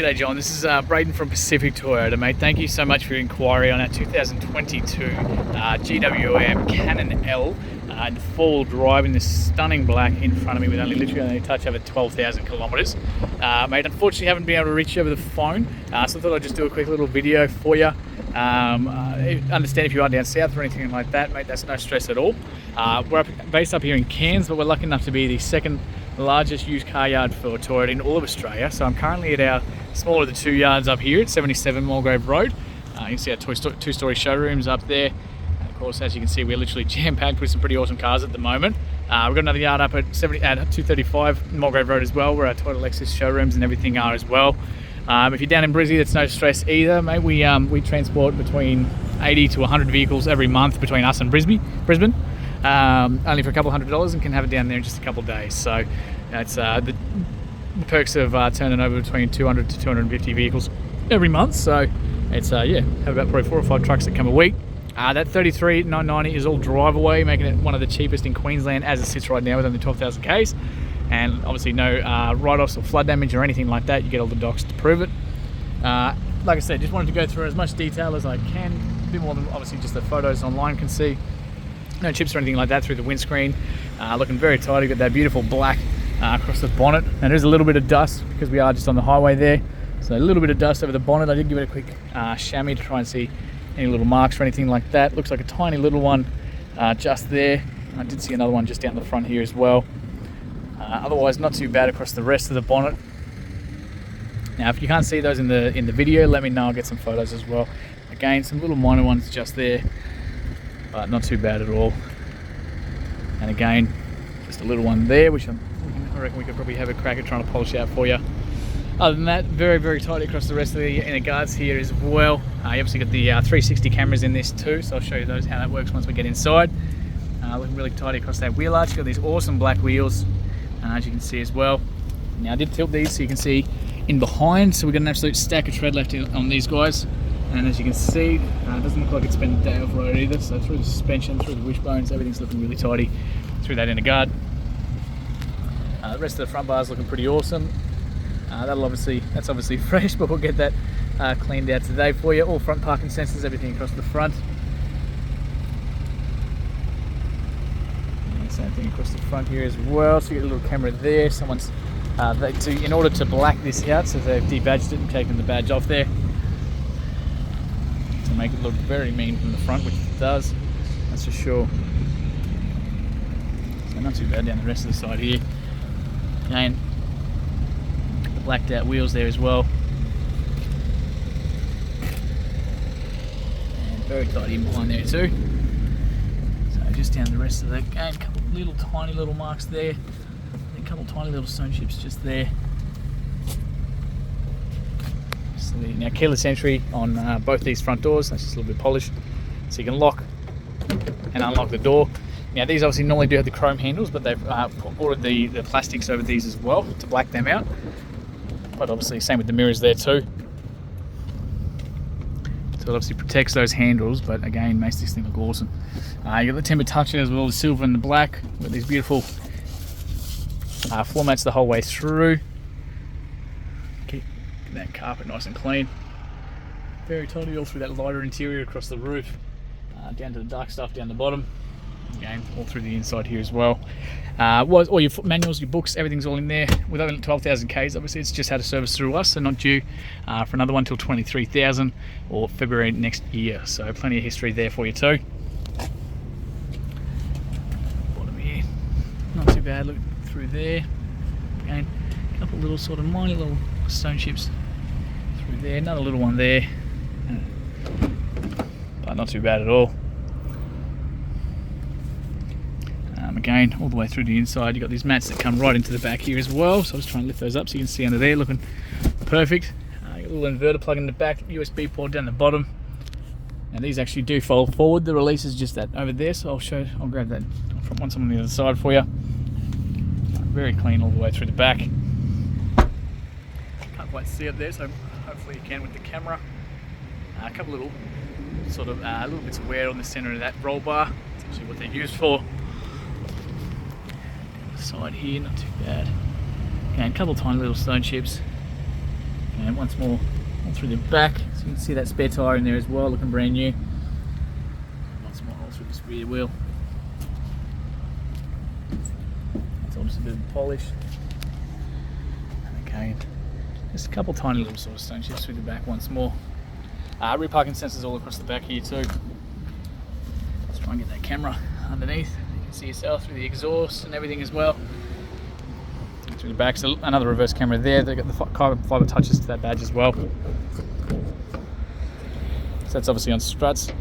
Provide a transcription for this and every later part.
G'day John, this is Braden from Pacific Toyota, mate. Thank you so much for your inquiry on our 2022 Gwm Cannon-L in full drive in this stunning black in front of me with literally a touch over 12,000 kilometres. Mate, unfortunately haven't been able to reach you over the phone, so I thought I'd just do a quick little video for you. Understand if you are down south or anything like that, mate, that's no stress at all. We're based up here in Cairns, but we're lucky enough to be the second largest used car yard for Toyota in all of Australia. So I'm currently at our smaller of the two yards up here at 77 Mulgrave Road. You can see our two-story showrooms up there. And of course, as you can see, we're literally jam-packed with some pretty awesome cars at the moment. We've got another yard up at 235 Mulgrave Road as well, where our Toyota Lexus showrooms and everything are as well. If you're down in Brizzy, that's no stress either, mate. We transport between 80 to 100 vehicles every month between us and Brisbane. Only for a couple $100 and can have it down there in just a couple of days. So that's the perks of turning over between 200 to 250 vehicles every month. So it's yeah, have about probably 4 or 5 trucks that come a week. That 33,990 is all drive away, making it one of the cheapest in Queensland as it sits right now with only 12,000 Ks. And obviously no write-offs or flood damage or anything like that. You get all the docs to prove it. Like I said, just wanted to go through as much detail as I can, a bit more than obviously just the photos online can see. No chips or anything like that through the windscreen. Looking very tidy. Got that beautiful black across the bonnet. And there's a little bit of dust because we are just on the highway there. So a little bit of dust over the bonnet. I did give it a quick chamois to try and see any little marks or anything like that. Looks like a tiny little one just there. I did see another one just down the front here as well. Otherwise, not too bad across the rest of the bonnet. Now, if you can't see those in the video, let me know. I'll get some photos as well. Again, some little minor ones just there, but not too bad at all. And again, just a little one there, which I reckon we could probably have a crack at trying to polish out for you. Other than that, very, very tidy across the rest of the inner guards here as well. You obviously got the 360 cameras in this too, so I'll show you those how that works once we get inside. Looking really tidy across that wheel arch. Got these awesome black wheels, as you can see as well. Now I did tilt these so you can see in behind, so we've got an absolute stack of tread left on these guys. And as you can see, it doesn't look like it's been a day off road either. So through the suspension, through the wishbones, everything's looking really tidy through that inner guard. The rest of the front bar is looking pretty awesome. That's obviously fresh, but we'll get that cleaned out today for you. All front parking sensors, everything across the front. And same thing across the front here as well. So you get a little camera there. Someone's in order to black this out, so they've debadged it and taken the badge off there to make it look very mean from the front, which it does, that's for sure. So not too bad down the rest of the side here. Again, the blacked out wheels there as well. And very tidy in behind there too. So just down the rest of the game, a couple of little tiny little marks there. A couple tiny little stone chips just there. So now keyless entry on both these front doors. That's just a little bit polished, so you can lock and unlock the door. Now these obviously normally do have the chrome handles, but they've ordered the plastics over these as well to black them out. But obviously same with the mirrors there too. So it obviously protects those handles, but again makes this thing look awesome. You got the timber touch as well, the silver and the black with these beautiful floor mats the whole way through. Keep that carpet nice and clean. Very tidy all through that lighter interior across the roof, down to the dark stuff down the bottom. Again, all through the inside here as well. All your manuals, your books, everything's all in there. With over 12,000 Ks, obviously it's just had a service through us, so not due for another one till 23,000 or February next year. So plenty of history there for you too. Bottom here, not too bad. Look through there. Again, a couple little sort of minor little stone chips through there. Another little one there, but not too bad at all. Again, all the way through the inside, you've got these mats that come right into the back here as well. So I'll just try and lift those up so you can see under there, looking perfect. You've got a little inverter plug in the back, USB port down the bottom. And these actually do fold forward. The release is just that over there, so I'll grab that from once I'm on the other side for you. Very clean all the way through the back. Can't quite see it there, so hopefully you can with the camera. A couple little sort of little bits of wear on the center of that roll bar. That's actually what they're used for. Side here, not too bad. And a couple tiny little stone chips. And once more all through the back, so you can see that spare tyre in there as well, looking brand new. Once more all through this rear wheel. It's all just a bit of polish. And again, just a couple tiny little sort of stone chips through the back once more. Rear parking sensors all across the back here too. Let's try and get that camera underneath. You can see yourself through the exhaust and everything as well. Through the back, so another reverse camera there. They've got the carbon fibre touches to that badge as well. So that's obviously on struts.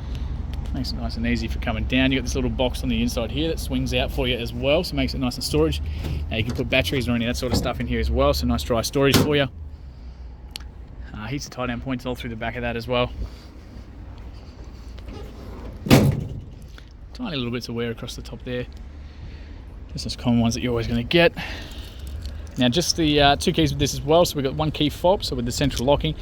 Makes it nice and easy for coming down. You've got this little box on the inside here that swings out for you as well, so it makes it nice and storage. Now you can put batteries or any of that sort of stuff in here as well, so nice dry storage for you. Heaps of tie down points all through the back of that as well. Tiny little bits of wear across the top there. Just those common ones that you're always going to get. Now just the two keys with this as well, so we've got one key fob, so with the central locking,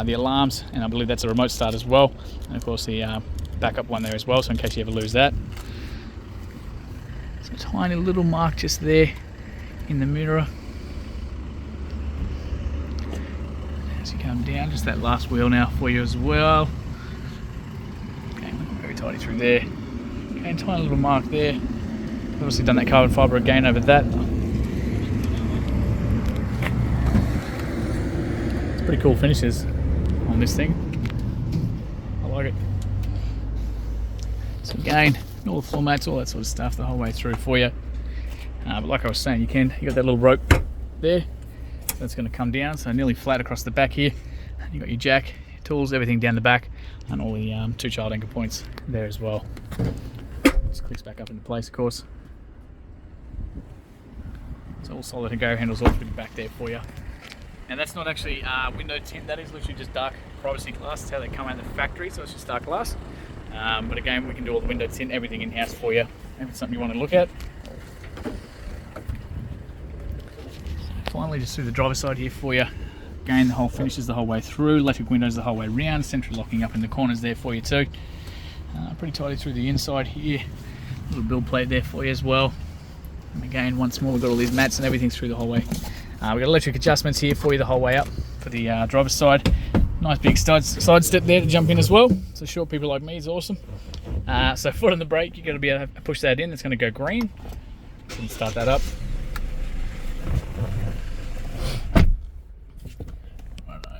the alarms, and I believe that's a remote start as well, and of course the backup one there as well, so in case you ever lose that. There's a tiny little mark just there in the mirror. As you come down, just that last wheel now for you as well. Okay, very tidy through there. Okay, and tiny little mark there. Obviously done that carbon fibre again over that. It's pretty cool finishes on this thing. I like it. So again, all the floor mats, all that sort of stuff the whole way through for you. But like I was saying, you got that little rope there. That's going to come down, so nearly flat across the back here. You got your jack, your tools, everything down the back, and all the two child anchor points there as well. Just clicks back up into place, of course. It's all solid and go handles all through the back there for you. And that's not actually window tint, that is literally just dark privacy glass. That's how they come out of the factory, so it's just dark glass. But again, we can do all the window tint, everything in-house for you, if it's something you want to look at. Finally, just through the driver's side here for you. Again, the whole finishes the whole way through, electric windows the whole way around, central locking up in the corners there for you too. Pretty tidy through the inside here. Little build plate there for you as well. And again, once more, we've got all these mats and everything through the whole way. We've got electric adjustments here for you the whole way up for the driver's side. Nice big side step there to jump in as well. So short people like me is awesome. So foot on the brake, you've got to be able to push that in. It's going to go green. So you can start that up.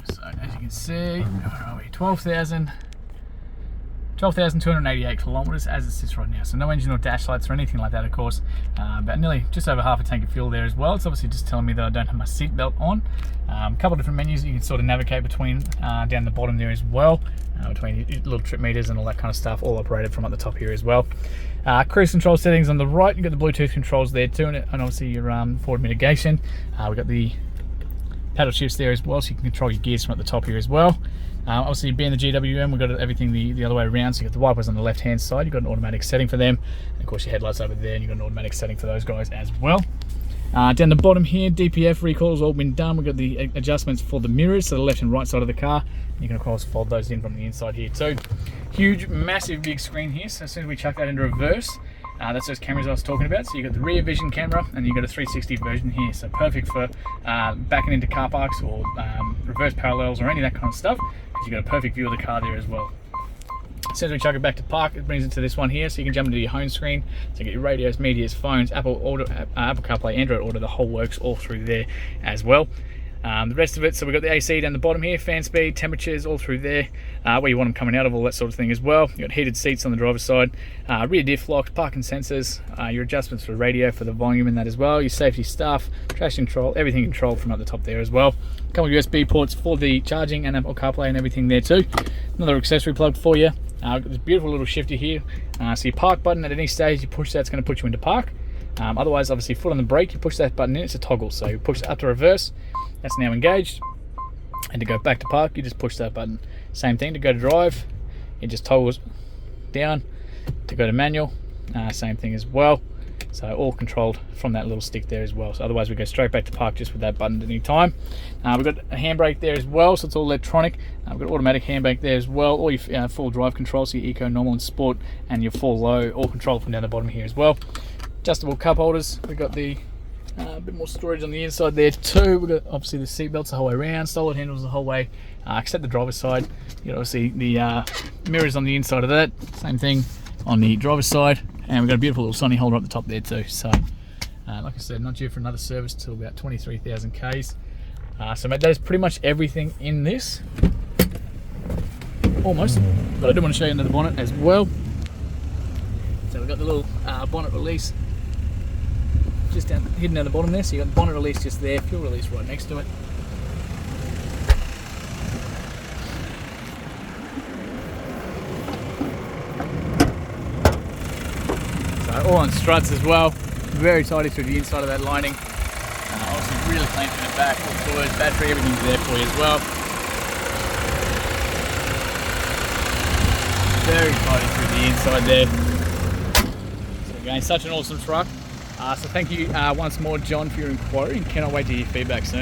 So as you can see, where are we? 12,288 kilometres as it sits right now. So no engine or dash lights or anything like that, of course. But nearly just over half a tank of fuel there as well. It's obviously just telling me that I don't have my seat belt on. A couple of different menus that you can sort of navigate between down the bottom there as well. Between little trip meters and all that kind of stuff, all operated from at the top here as well. Cruise control settings on the right. You've got the Bluetooth controls there too, and obviously your forward mitigation. We've got the paddle shifts there as well, so you can control your gears from at the top here as well. Obviously being the GWM, we've got everything the other way around, so you've got the wipers on the left hand side, you've got an automatic setting for them, and of course your headlights over there, and you've got an automatic setting for those guys as well. Down the bottom here, DPF recall's all been done. We've got the adjustments for the mirrors, so the left and right side of the car. You can of course fold those in from the inside here too. Huge, massive big screen here, so as soon as we chuck that into reverse, that's those cameras I was talking about. So you've got the rear vision camera and you've got a 360 version here, so perfect for backing into car parks or reverse parallels or any of that kind of stuff, because you've got a perfect view of the car there as well. As soon as we chuck it back to park, it brings it to this one here, so you can jump into your home screen, so you get your radios, medias, phones, Apple CarPlay, Android Auto, the whole works all through there as well. The rest of it, so we've got the AC down the bottom here, fan speed, temperatures all through there, where you want them coming out of, all that sort of thing as well. You've got heated seats on the driver's side, rear diff locks, parking sensors, your adjustments for radio for the volume in that as well, your safety stuff, traction control, everything controlled from at the top there as well. A couple of USB ports for the charging and Apple CarPlay and everything there too. Another accessory plug for you. Got this beautiful little shifter here, so your park button at any stage you push that, it's going to put you into park. Otherwise, obviously, foot on the brake, you push that button in, it's a toggle, so you push it up to reverse, that's now engaged, and to go back to park, you just push that button. Same thing, to go to drive, it just toggles down. To go to manual, same thing as well, so all controlled from that little stick there as well. So otherwise we go straight back to park just with that button at any time. We've got a handbrake there as well, so it's all electronic. We've got automatic handbrake there as well, all your full drive controls, so your eco, normal and sport, and your full low, all controlled from down the bottom here as well. Adjustable cup holders, we've got the A bit more storage on the inside there too. We've got obviously the seat belts the whole way around, solid handles the whole way, except the driver's side. You got obviously the mirrors on the inside of that. Same thing on the driver's side, and we've got a beautiful little sunny holder up the top there too. So, like I said, not due for another service till about 23,000 Ks. So mate, that is pretty much everything in this. Almost, but I do want to show you under the bonnet as well. So we've got the little bonnet release just hidden down the bottom there. So you've got the bonnet release just there, fuel release right next to it. So all on struts as well, very tidy through the inside of that lining. Obviously really clean from the back, all fluid, battery, everything's there for you as well. Very tidy through the inside there. So again, such an awesome truck. So thank you once more, John, for your inquiry, and cannot wait to hear your feedback soon.